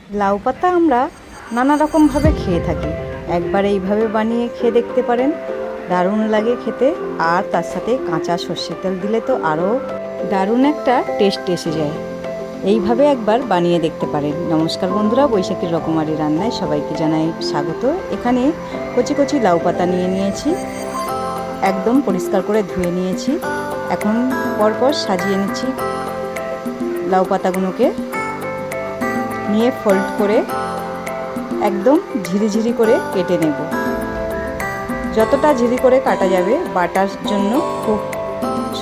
লাউ পাতা আমরা নানা রকমভাবে খেয়ে থাকি। একবার এইভাবে বানিয়ে খেয়ে দেখতে পারেন, দারুণ লাগে খেতে। আর তার সাথে কাঁচা সর্ষের তেল দিলে তো আরও দারুণ একটা টেস্ট এসে যায়। এইভাবে একবার বানিয়ে দেখতে পারেন। নমস্কার বন্ধুরা, বৈশাখীর রকমারি রান্নায় সবাইকে জানাই স্বাগত। এখানে কচি কচি লাউ পাতা নিয়ে নিয়েছি, একদম পরিষ্কার করে ধুয়ে নিয়েছি। এখন পরপর সাজিয়ে নিচ্ছি লাউ পাতাগুলোকে, নিয়ে ফোল্ড করে একদম ঝিরিঝিরি করে কেটে নেব। যতটা ঝিরি করে কাটা যাবে বাটার জন্য খুব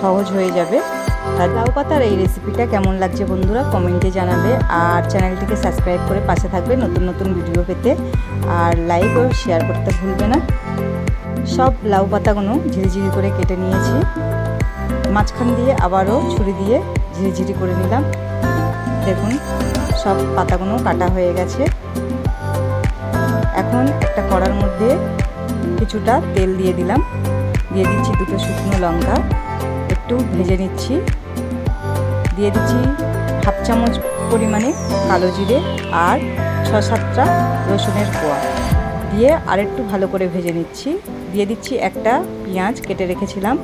সহজ হয়ে যাবে। আর লাউ পাতার এই রেসিপিটা কেমন লাগছে বন্ধুরা কমেন্টে জানাবে, আর চ্যানেলটিকে সাবস্ক্রাইব করে পাশে থাকবে নতুন নতুন ভিডিও পেতে, আর লাইক ও শেয়ার করতে ভুলবে না। সব লাউ পাতাগুলো ঝিরিঝিরি করে কেটে নিয়েছি, মাঝখান দিয়ে আবারও ছুরি দিয়ে ঝিরিঝিরি করে নিলাম। দেখুন সব পাতাগুলো কাটা হয়ে গেছে। এখন একটা কড়ার মধ্যে কিছুটা তেল দিয়ে দিলাম, দিয়ে দিচ্ছি দুটো শুকনো লঙ্কা, একটু ভেজে নিচ্ছি। দিয়ে দিচ্ছি হাফ চামচ পরিমাণে কালো জিরে আর 6-7টা রসুনের কোয়া, দিয়ে আরেকটু ভালো করে ভেজে নিচ্ছি। দিয়ে দিচ্ছি একটা পেঁয়াজ কেটে রেখেছিলাম,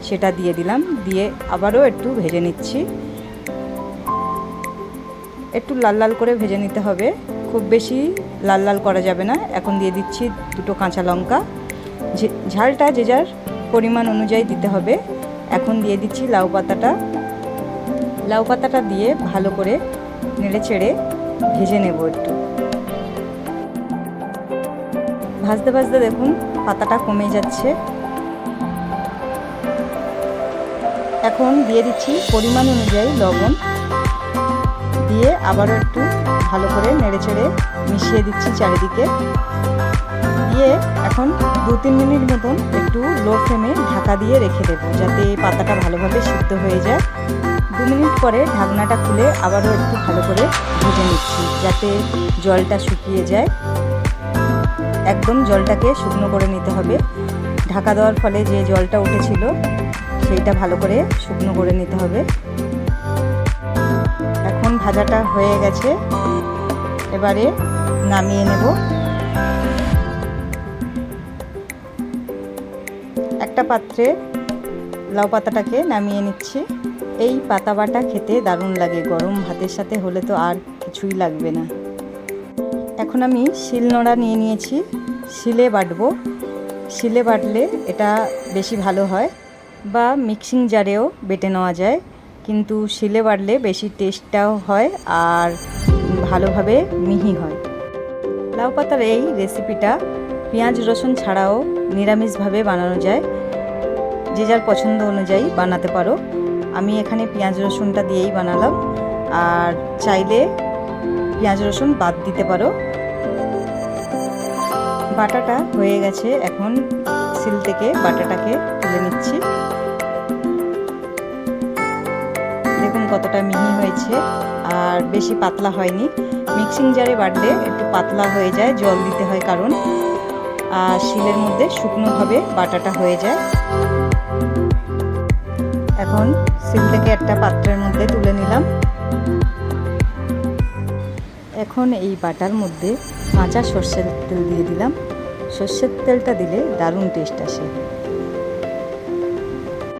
সেটা দিয়ে দিলাম, দিয়ে আবারও একটু ভেজে নিচ্ছি। একটু লাল লাল করে ভেজে নিতে হবে, খুব বেশি লাল লাল করা যাবে না। এখন দিয়ে দিচ্ছি দুটো কাঁচা লঙ্কা, ঝালটা যে যার পরিমাণ অনুযায়ী দিতে হবে। এখন দিয়ে দিচ্ছি লাউ পাতাটা দিয়ে ভালো করে নেড়ে চেড়ে ভেজে নেব। একটু ভাজতে ভাজতে দেখুন পাতাটা কমে যাচ্ছে। এখন দিয়ে দিচ্ছি পরিমাণ অনুযায়ী লবণ, দিয়ে আবারও একটু ভালো করে নেড়ে চেড়ে মিশিয়ে দিচ্ছি চারিদিকে। দিয়ে এখন 2-3 মিনিট মতন একটু লো ফ্লেমে ঢাকা দিয়ে রেখে দেবো, যাতে পাতাটা ভালোভাবে সিদ্ধ হয়ে যায়। 2 মিনিট পরে ঢাকনাটা খুলে আবারও একটু ভালো করে ভেজে নিচ্ছি, যাতে জলটা শুকিয়ে যায়। একদম জলটাকে শুকনো করে নিতে হবে। ঢাকা দেওয়ার ফলে যে জলটা উঠেছিল সেইটা ভালো করে শুকনো করে নিতে হবে। এখন ভাজাটা হয়ে গেছে, এবারে নামিয়ে নেব। একটা পাত্রে লাউ পাতাটাকে নামিয়ে নিচ্ছি। এই পাতা বাটা খেতে দারুণ লাগে, গরম ভাতের সাথে হলে তো আর কিছুই লাগবে না। এখন আমি শিলনোড়া নিয়ে নিয়েছি, শিলে বাটবো। শিলে বাটলে এটা বেশি ভালো হয়, বা মিক্সিং জারেও বেটে নেওয়া যায়, কিন্তু শিলে বাটলে বেশি টেস্টটাও হয় আর ভালোভাবে মিহি হয়। লাউ পাতার এই রেসিপিটা পেঁয়াজ রসুন ছাড়াও নিরামিষভাবে বানানো যায়, যে যার পছন্দ অনুযায়ী বানাতে পারো। আমি এখানে পেঁয়াজ রসুনটা দিয়েই বানালাম, আর চাইলে পেঁয়াজ রসুন বাদ দিতে পারো। বাটাটা হয়ে গেছে, এখন শিল থেকে বাটাটাকে তুলে নিচ্ছি। দেখুন কতটা মিহি হয়েছে, আর বেশি পাতলা হয়নি। মিক্সিং জারে বাটলে একটু পাতলা হয়ে যায়, জল দিতে হয় কারণ, আর শিলের মধ্যে শুকনোভাবে বাটাটা হয়ে যায়। এখন শিল থেকে একটা পাত্রের মধ্যে তুলে নিলাম। এখন এই বাটার মধ্যে কাঁচা সর্ষের তেল দিয়ে দিলাম। সর্ষের তেলটা দিলে দারুণ টেস্ট আসে।